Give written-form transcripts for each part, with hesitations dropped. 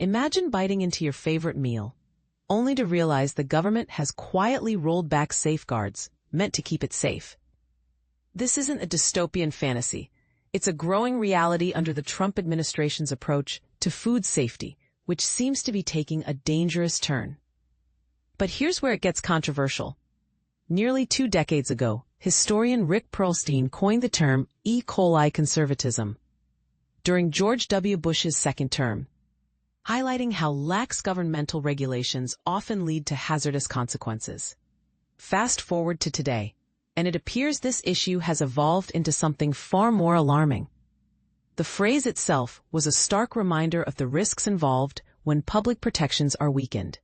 Imagine biting into your favorite meal, only to realize the government has quietly rolled back safeguards meant to keep it safe. This isn't a dystopian fantasy. It's a growing reality under the Trump administration's approach to food safety, which seems to be taking a dangerous turn. But here's where it gets controversial. Nearly 2 decades ago, historian Rick Perlstein coined the term E. coli conservatism during George W. Bush's second term, highlighting how lax governmental regulations often lead to hazardous consequences. Fast forward to today, and it appears this issue has evolved into something far more alarming. The phrase itself was a stark reminder of the risks involved when public protections are weakened.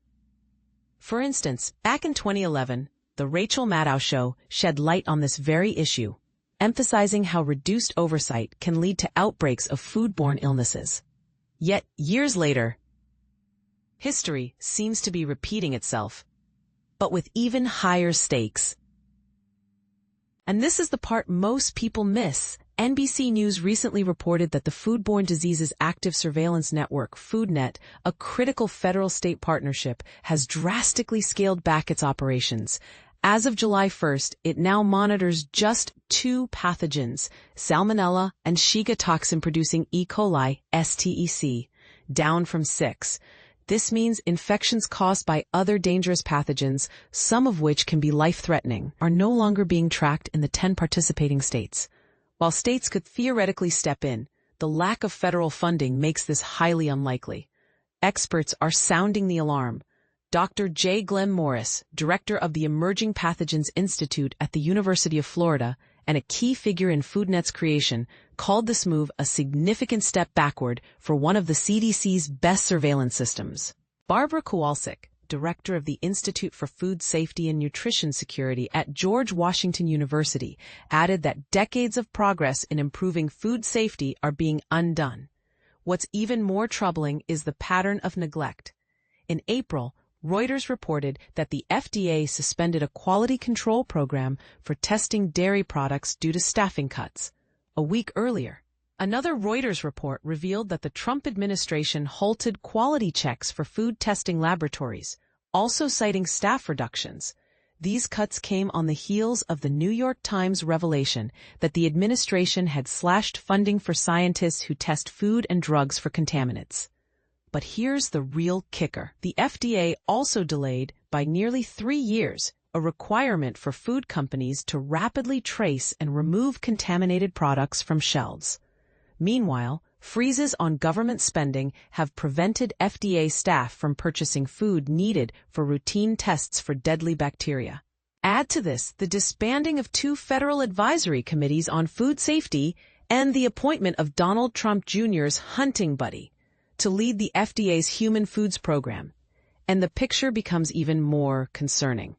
For instance, back in 2011, The Rachel Maddow Show shed light on this very issue, emphasizing how reduced oversight can lead to outbreaks of foodborne illnesses. Yet, years later, history seems to be repeating itself, but with even higher stakes. And this is the part most people miss. NBC News recently reported that the Foodborne Diseases Active Surveillance Network, FoodNet, a critical federal-state partnership, has drastically scaled back its operations. As of July 1st, it now monitors just 2 pathogens, Salmonella and Shiga toxin-producing E. coli, STEC, down from 6. This means infections caused by other dangerous pathogens, some of which can be life-threatening, are no longer being tracked in the 10 participating states. While states could theoretically step in, the lack of federal funding makes this highly unlikely. Experts are sounding the alarm. Dr. J. Glenn Morris, director of the Emerging Pathogens Institute at the University of Florida and a key figure in FoodNet's creation, called this move a significant step backward for one of the CDC's best surveillance systems. Barbara Kowalczyk, director of the Institute for Food Safety and Nutrition Security at George Washington University, added that decades of progress in improving food safety are being undone. What's even more troubling is the pattern of neglect. In April, Reuters reported that the FDA suspended a quality control program for testing dairy products due to staffing cuts. A week earlier, another Reuters report revealed that the Trump administration halted quality checks for food testing laboratories, also citing staff reductions. These cuts came on the heels of the New York Times revelation that the administration had slashed funding for scientists who test food and drugs for contaminants. But here's the real kicker. The FDA also delayed, by nearly 3 years, a requirement for food companies to rapidly trace and remove contaminated products from shelves. Meanwhile, freezes on government spending have prevented FDA staff from purchasing food needed for routine tests for deadly bacteria. Add to this the disbanding of 2 federal advisory committees on food safety and the appointment of Donald Trump Jr.'s hunting buddy to lead the FDA's Human Foods Program, and the picture becomes even more concerning.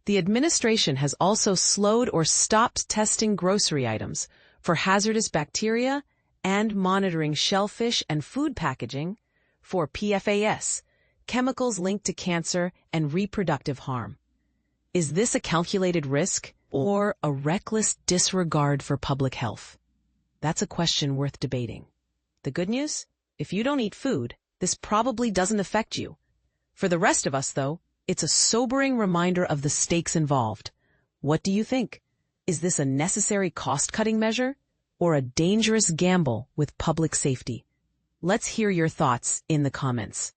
The administration has also slowed or stopped testing grocery items for hazardous bacteria and monitoring shellfish and food packaging for PFAS, chemicals linked to cancer and reproductive harm. Is this a calculated risk or a reckless disregard for public health? That's a question worth debating. The good news? If you don't eat food, this probably doesn't affect you. For the rest of us, though, it's a sobering reminder of the stakes involved. What do you think? Is this a necessary cost-cutting measure or a dangerous gamble with public safety? Let's hear your thoughts in the comments.